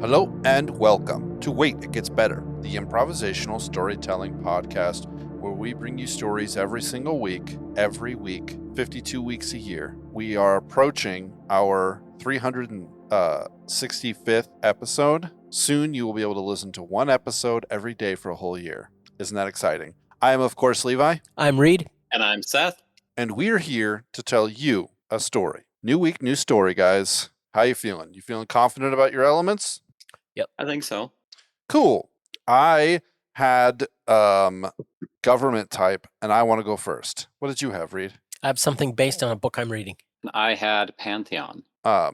Hello and welcome to Wait, It Gets Better, the improvisational storytelling podcast where we bring you stories every single week, 52 weeks a year. We are approaching our 365th episode. Soon you will be able to listen to one episode every day for a whole year. Isn't that exciting? I am, of course, Levi. I'm Reed. And I'm Seth. And we're here to tell you a story. New week, new story, guys. How you feeling? You feeling confident about your elements? Yep, I think so. Cool. I had government type, and I want to go first. What did you have, Reed? I have something based on a book I'm reading. I had Pantheon.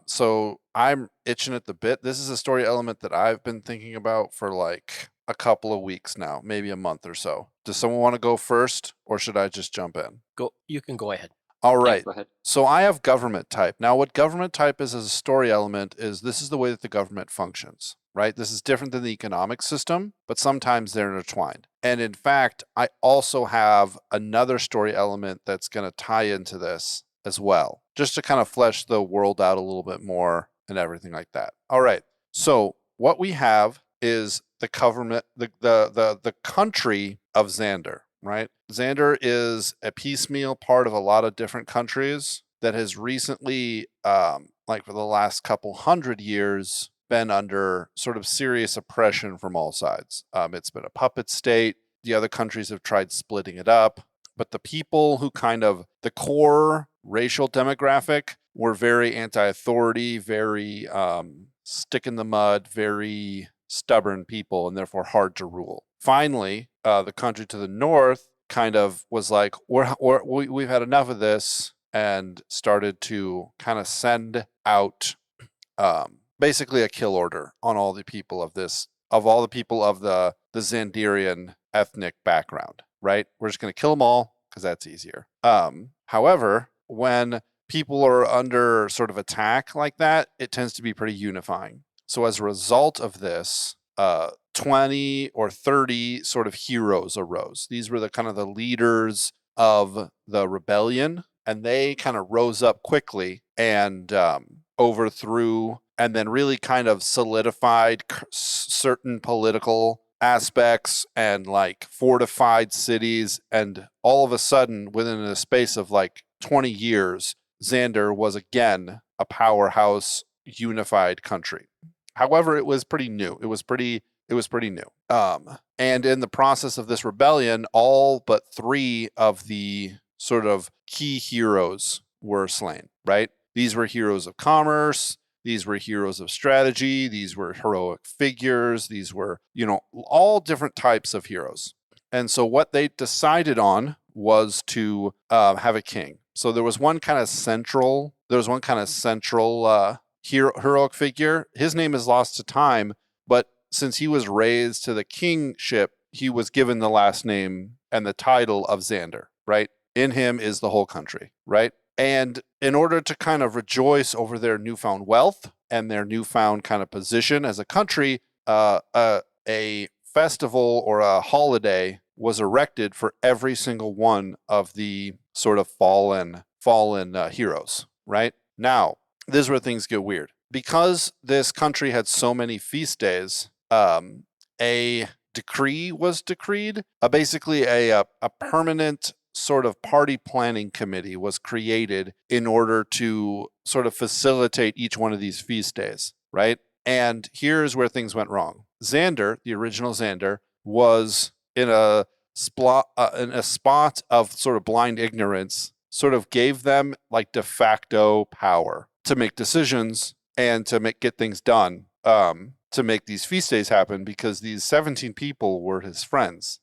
So I'm itching at the bit. This is a story element that I've been thinking about for like a couple of weeks now, maybe a month or so. Does someone want to go first, or should I just jump in? Go. You can go ahead. All right. Yeah, go ahead. So I have government type. Now, what government type is as a story element is this is the way that the government functions, right? This is different than the economic system, but sometimes they're intertwined. And in fact, I also have another story element that's going to tie into this as well, just to kind of flesh the world out a little bit more and everything like that. All right. So what we have is the government, the country of Xander, right? Xander is a piecemeal part of a lot of different countries that has recently, like for the last couple hundred years, been under sort of serious oppression from all sides. It's been a puppet state. The other countries have tried splitting it up, but the people who the core racial demographic were very anti-authority, very stick in the mud, very stubborn people, and therefore hard to rule. Finally, the country to the north kind of was like, we've had enough of this, and started to kind of send out basically a kill order on all the people of all the people of the Xanderian ethnic background, right? We're just going to kill them all because that's easier. However, when people are under sort of attack like that, it tends to be pretty unifying. So as a result of this, 20 or 30 sort of heroes arose. These were the kind of the leaders of the rebellion, and they kind of rose up quickly and overthrew and then really kind of solidified certain political aspects and like fortified cities. And all of a sudden, within a space of like 20 years, Xander was again a powerhouse, unified country. However, it was pretty new. It was pretty new. And in the process of this rebellion, all but 3 of the sort of key heroes were slain, right? These were heroes of commerce. These were heroes of strategy. These were heroic figures. These were, all different types of heroes. And so what they decided on was to have a king. So there was one kind of central heroic figure. His name is lost to time, but since he was raised to the kingship, he was given the last name and the title of Xander, right? In him is the whole country, right? And in order to kind of rejoice over their newfound wealth and their newfound kind of position as a country, a festival or a holiday was erected for every single one of the sort of fallen heroes, right? Now, this is where things get weird. Because this country had so many feast days, a decree was decreed. Basically, a permanent sort of party planning committee was created in order to sort of facilitate each one of these feast days, right? And here's where things went wrong. Xander, the original Xander, was in a spot of sort of blind ignorance, sort of gave them like de facto power to make decisions and to get things done, to make these feast days happen, because these 17 people were his friends,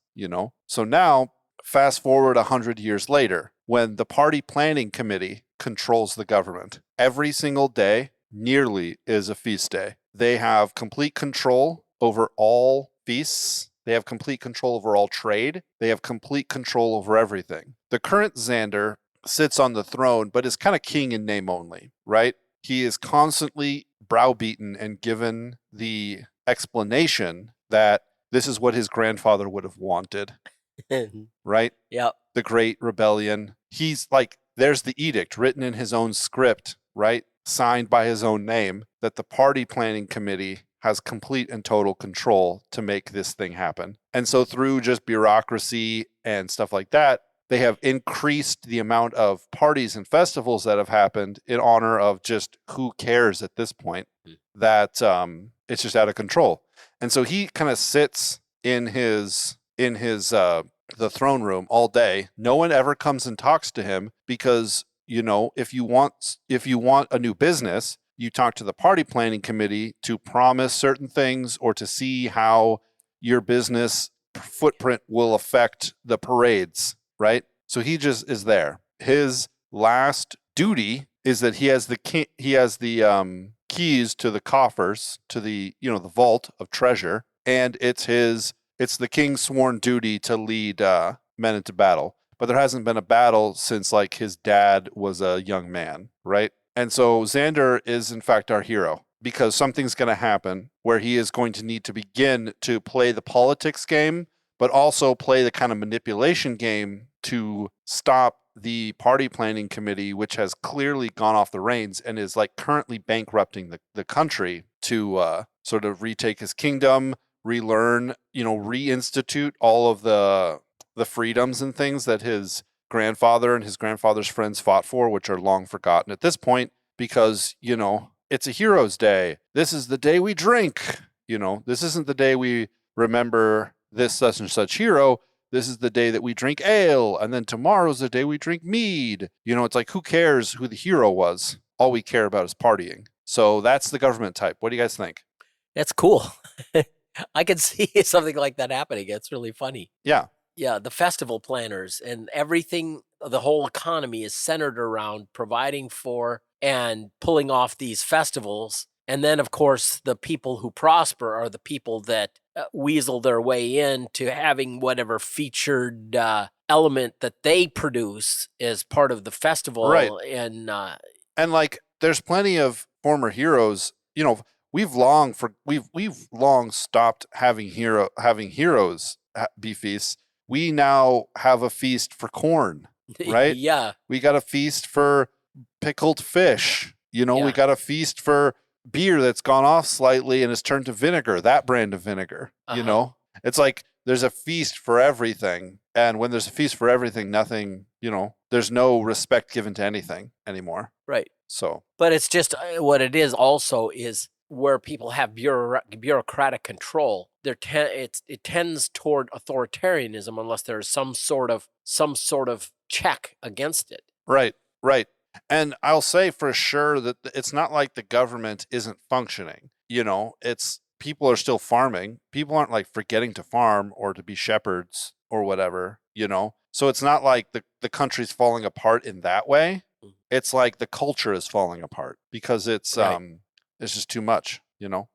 So now, fast forward 100 years later, when the party planning committee controls the government, every single day nearly is a feast day. They have complete control over all feasts. They have complete control over all trade. They have complete control over everything. The current Xander sits on the throne, but is kind of king in name only, right? He is constantly browbeaten and given the explanation that this is what his grandfather would have wanted, right? Yeah. The Great Rebellion. He's like, there's the edict written in his own script, right? Signed by his own name, that the party planning committee has complete and total control to make this thing happen. And so through just bureaucracy and stuff like that, they have increased the amount of parties and festivals that have happened in honor of just who cares at this point, that it's just out of control. And so he kind of sits in his the throne room all day. No one ever comes and talks to him because, if you want a new business, you talk to the party planning committee to promise certain things or to see how your business footprint will affect the parades, right? So he just is there. His last duty is that he has the keys to the coffers, to the the vault of treasure, and it's the king's sworn duty to lead men into battle. But there hasn't been a battle since like his dad was a young man, right? And so Xander is in fact our hero because something's going to happen where he is going to need to begin to play the politics game, but also play the kind of manipulation game to stop the party planning committee, which has clearly gone off the reins and is like currently bankrupting the country, to sort of retake his kingdom, relearn, reinstitute all of the freedoms and things that his grandfather and his grandfather's friends fought for, which are long forgotten at this point because, it's a hero's day. This is the day we drink. This isn't the day we remember this such and such hero. This is the day that we drink ale, and then tomorrow's the day we drink mead. It's like, who cares who the hero was? All we care about is partying. So that's the government type. What do you guys think? That's cool. I can see something like that happening. It's really funny. Yeah. Yeah, the festival planners and everything, the whole economy is centered around providing for and pulling off these festivals. And then, of course, the people who prosper are the people that weasel their way into having whatever featured element that they produce as part of the festival. Right. And like, there's plenty of former heroes. We've long stopped having heroes be feasts. We now have a feast for corn, right? Yeah. We got a feast for pickled fish. We got a feast for beer that's gone off slightly and has turned to vinegar, that brand of vinegar. It's like there's a feast for everything. And when there's a feast for everything, nothing, there's no respect given to anything anymore. Right. So, but it's just what it is also is where people have bureaucratic control. It tends toward authoritarianism unless there's some sort of check against it. Right. And I'll say for sure that it's not like the government isn't functioning. It's people are still farming. People aren't like forgetting to farm or to be shepherds or whatever, So it's not like the country's falling apart in that way. It's like the culture is falling apart because it's just too much,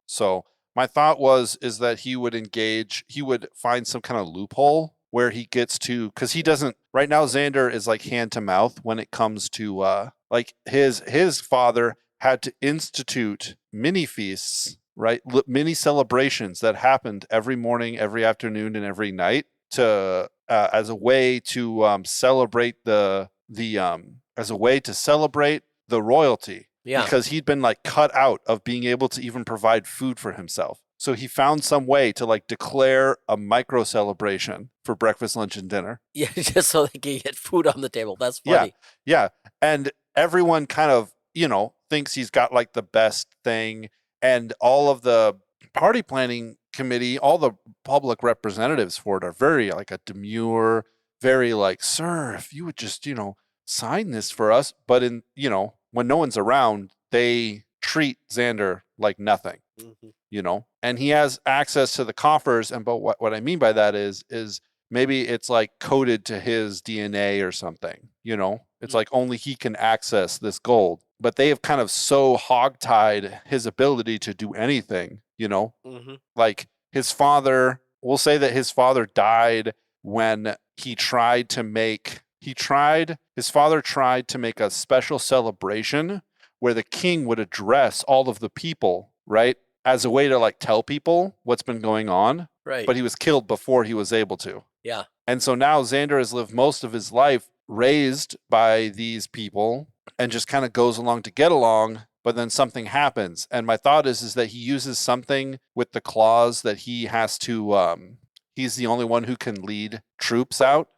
So my thought is that he would find some kind of loophole where he gets to, because he doesn't right now. Xander is like hand to mouth when it comes to like his father had to institute mini feasts, right? Mini celebrations that happened every morning, every afternoon, and every night to as a way to celebrate the royalty. Yeah. Because he'd been like cut out of being able to even provide food for himself. So he found some way to like declare a micro celebration for breakfast, lunch, and dinner. Yeah, just so they can get food on the table. That's funny. Yeah. And everyone kind of, thinks he's got like the best thing. And all of the party planning committee, all the public representatives for it are very like a demure, very like, sir, if you would just, sign this for us. But when no one's around, they treat Xander like nothing, and he has access to the coffers. But what I mean by that is maybe it's like coded to his DNA or something, it's like only he can access this gold, but they have kind of so hogtied his ability to do anything, like his father, we'll say that his father died when his father tried to make a special celebration where the king would address all of the people, right? As a way to like tell people what's been going on. Right. But he was killed before he was able to. Yeah. And so now Xander has lived most of his life raised by these people and just kind of goes along to get along but then something happens. And my thought is that he uses something with the clause that he has to, he's the only one who can lead troops out.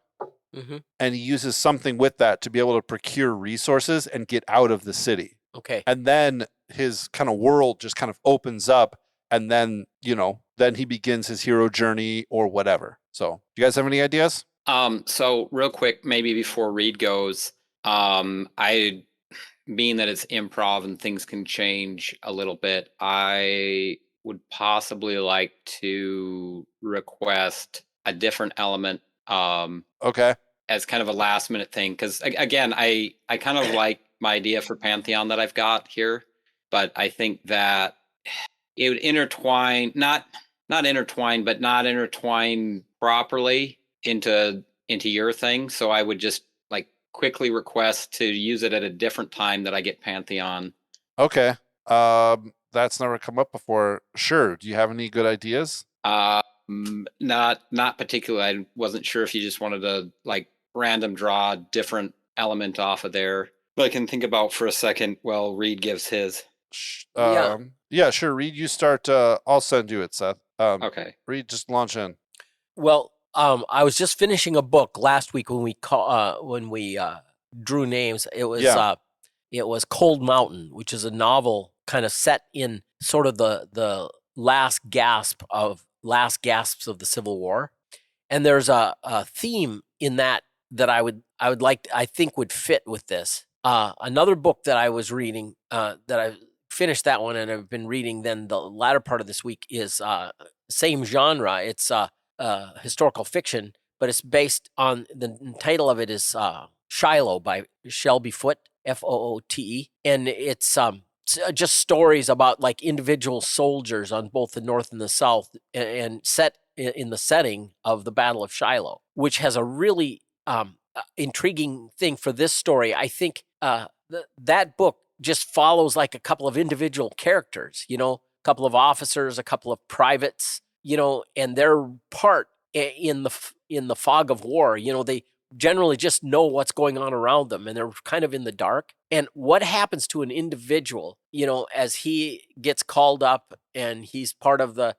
Mm-hmm. And he uses something with that to be able to procure resources and get out of the city. Okay. And then his kind of world just kind of opens up, and then, then he begins his hero journey or whatever. So, do you guys have any ideas? So real quick, maybe before Reed goes, I, being that it's improv and things can change a little bit, I would possibly like to request a different element. Okay. As kind of a last minute thing, because again, I kind of like my idea for Pantheon that I've got here, but I think that it would intertwine, not intertwine, but not intertwine properly into your thing. So I would just like quickly request to use it at a different time that I get Pantheon. Okay. That's never come up before. Sure. Do you have any good ideas? Not particularly. I wasn't sure if you just wanted to like random draw a different element off of there. But I can think about for a second while Reed gives his. Yeah, sure. Reed, you start. I'll send you it, Seth. Okay. Reed, just launch in. Well, I was just finishing a book last week when we drew names. It was Cold Mountain, which is a novel kind of set in sort of the last gasps of the Civil War, and there's a theme in that I think would fit with this. Another book that I was reading that I finished that one and I've been reading then the latter part of this week is same genre. It's historical fiction, but it's based on the title of it is Shiloh by Shelby Foote, Foote, and it's just stories about like individual soldiers on both the North and the South, and set in the setting of the Battle of Shiloh, which has a really intriguing thing for this story. I think that book just follows like a couple of individual characters, a couple of officers, a couple of privates, and their part in the fog of war. They generally just know what's going on around them, and they're kind of in the dark. And what happens to an individual, as he gets called up and he's part of the,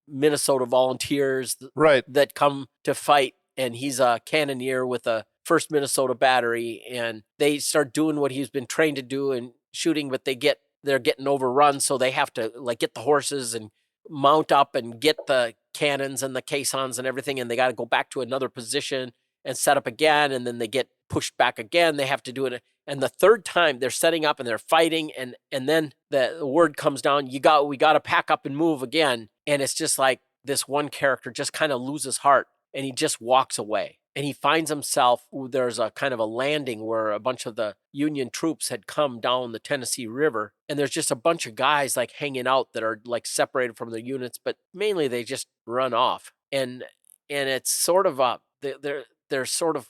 Minnesota volunteers that come to fight, and he's a cannoneer with a 1st Minnesota Battery, and they start doing what he's been trained to do and shooting, but they're getting overrun, so they have to like get the horses and mount up and get the cannons and the caissons and everything, and they got to go back to another position and set up again, and then they get pushed back again. They have to do it, and the third time they're setting up and they're fighting, and then the word comes down, we got to pack up and move again, and it's just like this one character just kind of loses heart, and he just walks away. And he finds himself, there's a kind of a landing where a bunch of the Union troops had come down the Tennessee River. And there's just a bunch of guys like hanging out that are like separated from their units, but mainly they just run off. And it's sort of they're sort of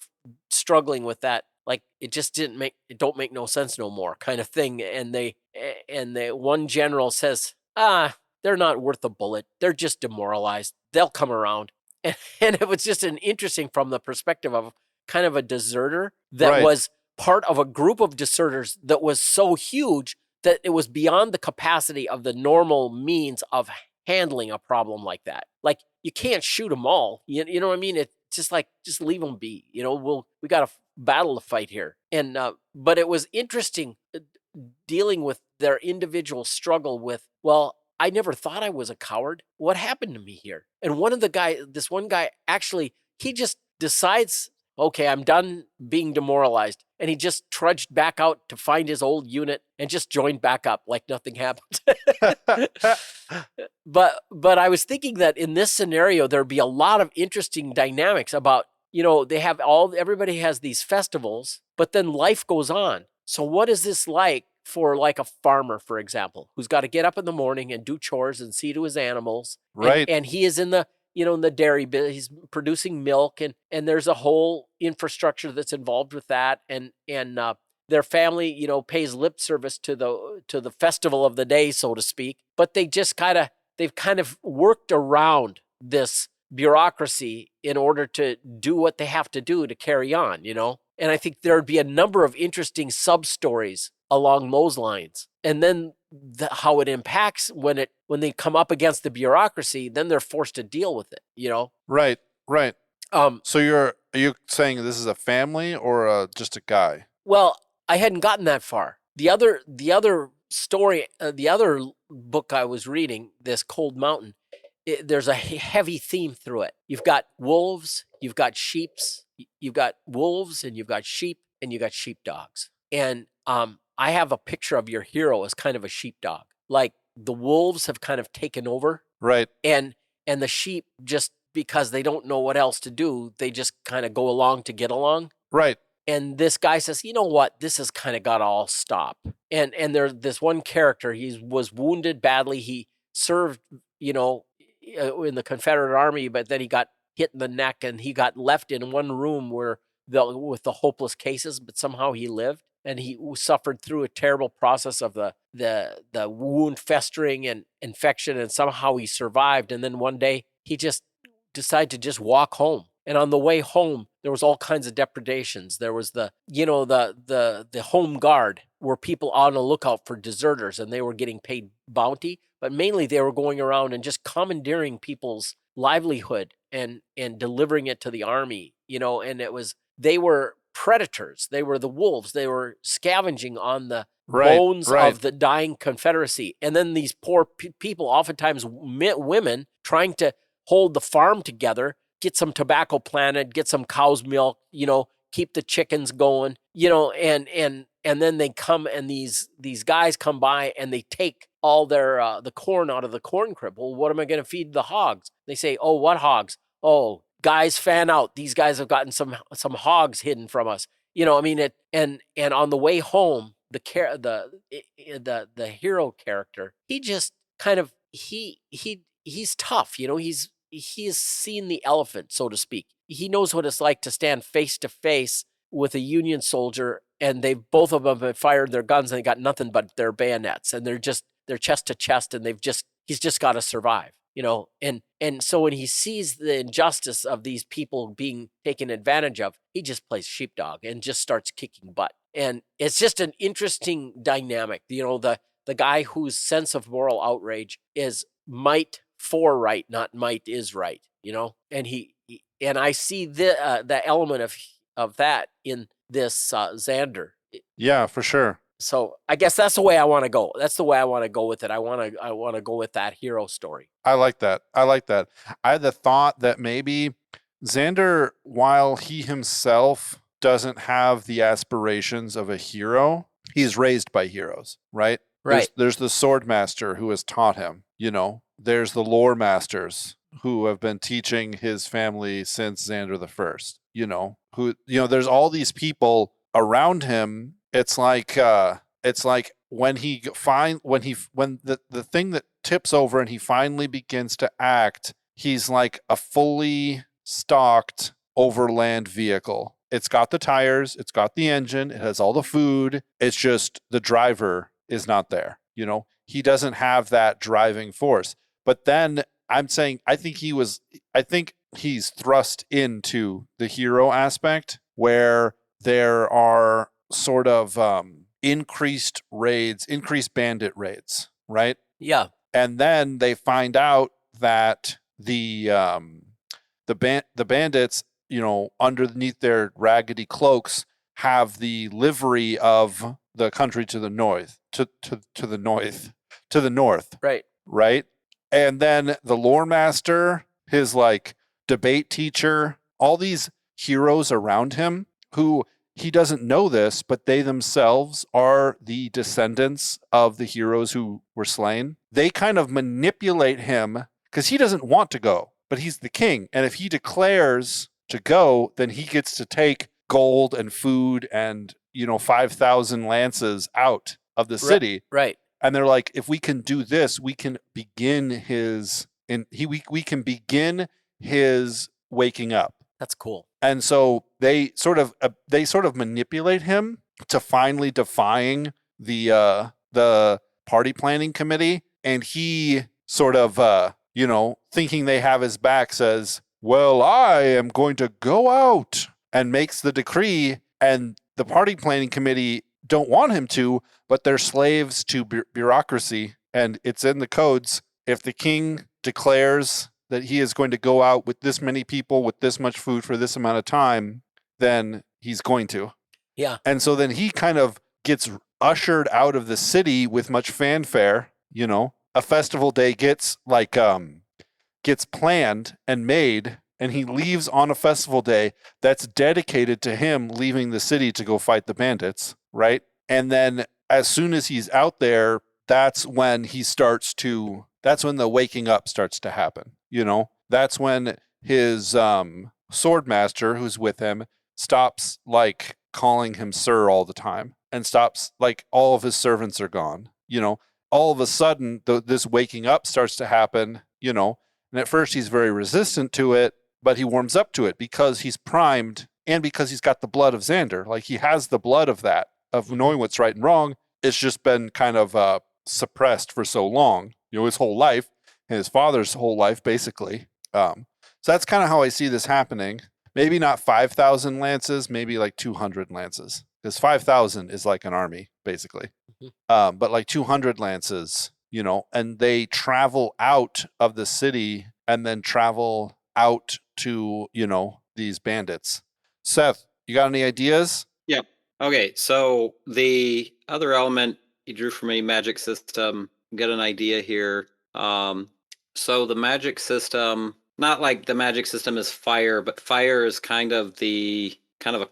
struggling with that. Like it don't make no sense no more kind of thing. And one general says, they're not worth a bullet. They're just demoralized. They'll come around. And it was just an interesting from the perspective of kind of a deserter that was part of a group of deserters that was so huge that it was beyond the capacity of the normal means of handling a problem like that. Like you can't shoot them all. You know what I mean? It's just like, just leave them be. We got a battle to fight here. And but it was interesting dealing with their individual struggle with, well, I never thought I was a coward. What happened to me here? And this one guy, actually, he just decides, okay, I'm done being demoralized. And he just trudged back out to find his old unit and just joined back up like nothing happened. But I was thinking that in this scenario, there'd be a lot of interesting dynamics about, everybody has these festivals, but then life goes on. So what is this like for like a farmer, for example, who's got to get up in the morning and do chores and see to his animals. Right. And he is in the, in the dairy business, he's producing milk, and there's a whole infrastructure that's involved with that. And their family, pays lip service to the festival of the day, so to speak. But they've kind of worked around this bureaucracy in order to do what they have to do to carry on, And I think there'd be a number of interesting sub-stories along those lines. and then how it impacts when they come up against the bureaucracy, then they're forced to deal with it, you know? Right. So are you saying this is a family or just a guy? Well, I hadn't gotten that far. The other story, the other book I was reading, this Cold Mountain, there's a heavy theme through it. You've got wolves, you've got sheeps, you've got wolves, and you've got sheep, and you've got sheepdogs. And I have a picture of your hero as kind of a sheepdog. Like the wolves have kind of taken over, Right. and the sheep, just because they don't know what else to do, they just kind of go along to get along. Right. And this guy says, you know what, this has kind of got to all stop. And there's this one character, he was wounded badly. He served, you know, in the Confederate Army, but then he got hit in the neck and he got left in one room with the hopeless cases, but somehow he lived, and he suffered through a terrible process of the wound festering and infection, and somehow he survived. And then one day he just decided to just walk home. And on the way home, there was all kinds of depredations. There was the home guard were people on the lookout for deserters, and they were getting paid bounty, but mainly they were going around and just commandeering people's livelihood and delivering it to the army, you know, and they were predators. They were the wolves. They were scavenging on the bones of the dying Confederacy. And then these poor people, oftentimes women, trying to hold the farm together, get some tobacco planted, get some cow's milk, you know, keep the chickens going, you know, and then they come, and these guys come by and they take all their the corn out of the corn crib. Well, what am I going to feed the hogs? They say, oh, what hogs? Oh, guys, fan out. These guys have gotten some hogs hidden from us. You know, I mean, and on the way home, the hero character, he just kind of he's tough, you know, he has seen the elephant, so to speak. He knows what it's like to stand face to face with a Union soldier, and both of them have fired their guns and they got nothing but their bayonets, and they're chest to chest, and he's just got to survive, you know. And so when he sees the injustice of these people being taken advantage of, he just plays sheepdog and just starts kicking butt. And it's just an interesting dynamic, you know, the guy whose sense of moral outrage is might for right, not might is right, you know. And and I see the element of that in this Xander. Yeah, for sure. So I guess that's the way I want to go. That's the way I want to go with it. I want to go with that hero story. I like that. I had the thought that maybe Xander, while he himself doesn't have the aspirations of a hero, he's raised by heroes, right? Right. There's the sword master who has taught him, you know. There's the lore masters who have been teaching his family since Xander the First, you know, there's all these people around him. It's like when the thing that tips over and he finally begins to act, he's like a fully stocked overland vehicle. It's got the tires, it's got the engine, it has all the food. It's just the driver is not there, you know. He doesn't have that driving force. But then I'm saying I think he's thrust into the hero aspect, where there are sort of increased bandit raids, right? Yeah. And then they find out that the bandits, you know, underneath their raggedy cloaks have the livery of the country to the north, to the north. Right. And then the lore master, his like debate teacher, all these heroes around him who he doesn't know this, but they themselves are the descendants of the heroes who were slain. They kind of manipulate him because he doesn't want to go, but he's the king. And if he declares to go, then he gets to take gold and food and, you know, 5,000 lances out of the city. Right. And they're like, if we can do this, we can begin we can begin his waking up. That's cool. And so they sort of manipulate him to finally defying the party planning committee. And he sort of, you know, thinking they have his back, says, well, I am going to go out, and makes the decree. And the party planning committee don't want him to, but they're slaves to bureaucracy, and it's in the codes. If the king declares that he is going to go out with this many people with this much food for this amount of time, then he's going to. Yeah. And so then he kind of gets ushered out of the city with much fanfare. A festival day gets planned and made, and he leaves on a festival day that's dedicated to him leaving the city to go fight the bandits, right? And then as soon as he's out there, that's when the waking up starts to happen. That's when his sword master who's with him stops like calling him sir all the time, and stops, like, all of his servants are gone. All of a sudden this waking up starts to happen, and at first he's very resistant to it, but he warms up to it because he's primed and because he's got the blood of Xander. Like, he has the blood of that, of knowing what's right and wrong. It's just been kind of suppressed for so long, his whole life, and his father's whole life, basically. So that's kind of how I see this happening. Maybe not 5,000 lances, maybe like 200 lances. Because 5,000 is like an army, basically. But like 200 lances, and they travel out of the city and then travel out to, these bandits. Seth, you got any ideas? Yeah. Okay. So the other element you drew from a magic system, get an idea here. So the magic system, not like the magic system is fire, but fire is kind of a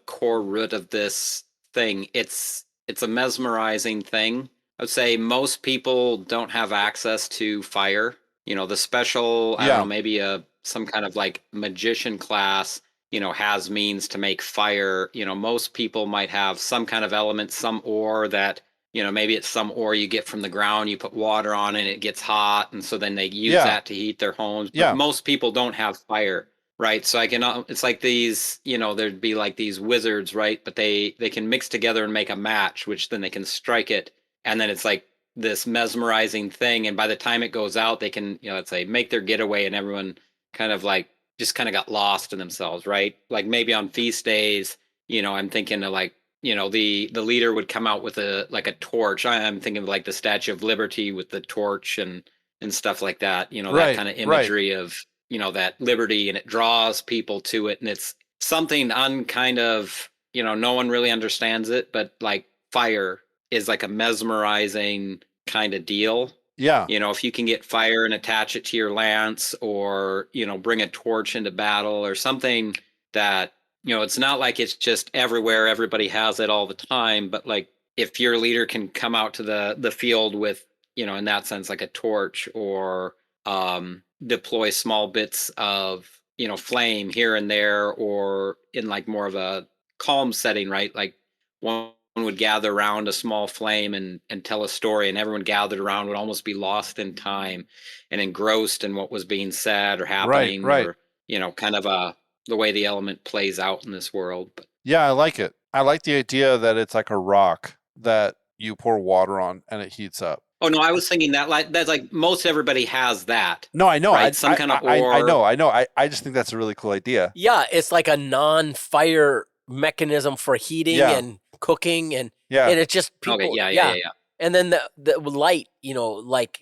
core root of this thing. It's a mesmerizing thing. I would say most people don't have access to fire. The special, I don't know, maybe some kind of like magician class, has means to make fire. Most people might have some kind of element, some ore that, maybe it's some ore you get from the ground, you put water on it, it gets hot, and so then they use that to heat their homes. But most people don't have fire, right? So it's like these, there'd be like these wizards, right? But they can mix together and make a match, which then they can strike it, and then it's like this mesmerizing thing. And by the time it goes out, they can, let's say, make their getaway, and everyone kind of like just kind of got lost in themselves, right? Like maybe on feast days, I'm thinking of like, the leader would come out with a torch. I'm thinking of like the Statue of Liberty with the torch and stuff like that. That kind of imagery of, that liberty, and it draws people to it, and it's something unkind of, no one really understands it, but like fire is like a mesmerizing kind of deal. Yeah. If you can get fire and attach it to your lance, or, bring a torch into battle or something that, it's not like it's just everywhere, everybody has it all the time, but like if your leader can come out to the field with, in that sense, like a torch, or deploy small bits of, flame here and there, or in like more of a calm setting, right? Like one would gather around a small flame and tell a story, and everyone gathered around would almost be lost in time and engrossed in what was being said or happening, or, kind of the way the element plays out in this world. But yeah, I like it. I like the idea that it's like a rock that you pour water on and it heats up. Oh no, I was thinking that's like most everybody has that. No, I know. Right? Some kind of ore. I know. I just think that's a really cool idea. Yeah, it's like a non-fire mechanism for heating and cooking, and it's just people. Okay, yeah. And then the light, like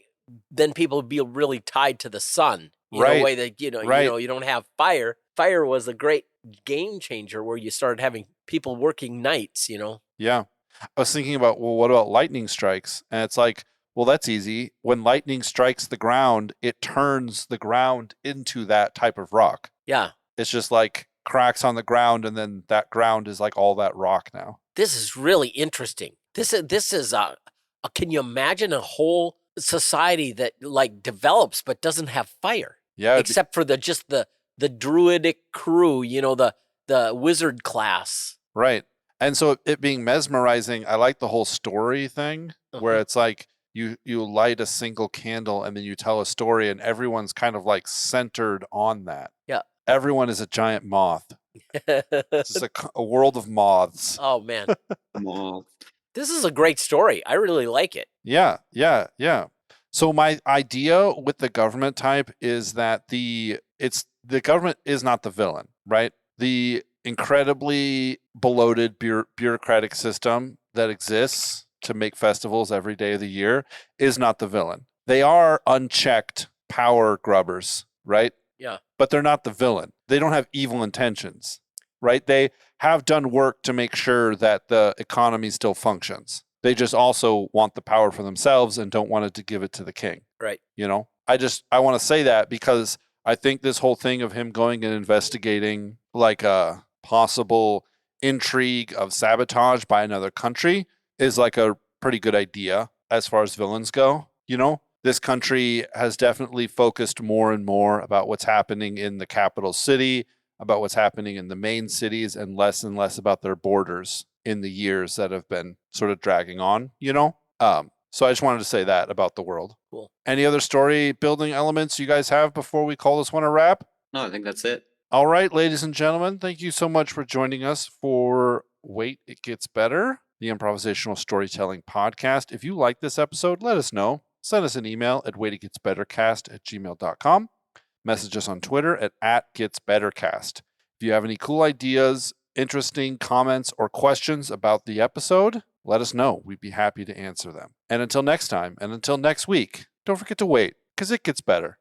then people would be really tied to the sun. In a way that you don't have fire. Fire was a great game changer where you started having people working nights. Yeah, I was thinking about, well, what about lightning strikes? And it's like, well, that's easy. When lightning strikes the ground, it turns the ground into that type of rock. Yeah, it's just like cracks on the ground, and then that ground is like all that rock now. This is really interesting. This is can you imagine a whole society that like develops but doesn't have fire? Yeah, except for the druidic crew, the wizard class. Right. And so it being mesmerizing, I like the whole story thing where it's like you light a single candle and then you tell a story, and everyone's kind of like centered on that. Yeah. Everyone is a giant moth. This is a world of moths. Oh man. Moth. This is a great story. I really like it. Yeah. So my idea with the government type is that the government is not the villain, right? The incredibly bloated bureaucratic system that exists to make festivals every day of the year is not the villain. They are unchecked power grubbers, right? Yeah. But they're not the villain. They don't have evil intentions, right? They have done work to make sure that the economy still functions. They just also want the power for themselves and don't want it to give it to the king. Right. You know, I want to say that because I think this whole thing of him going and investigating like a possible intrigue of sabotage by another country is like a pretty good idea as far as villains go. You know, this country has definitely focused more and more about what's happening in the capital city, about what's happening in the main cities, and less about their borders in the years that have been sort of dragging on, you know? So I just wanted to say that about the world. Cool. Any other story building elements you guys have before we call this one a wrap? No, I think that's it. All right, ladies and gentlemen, thank you so much for joining us for Wait, It Gets Better, the improvisational storytelling podcast. If you like this episode, let us know. Send us an email at waititgetsbettercast@gmail.com. Message us on Twitter at @getsbettercast. If you have any cool ideas, interesting comments, or questions about the episode, let us know. We'd be happy to answer them. And until next time, and until next week, don't forget to wait, because it gets better.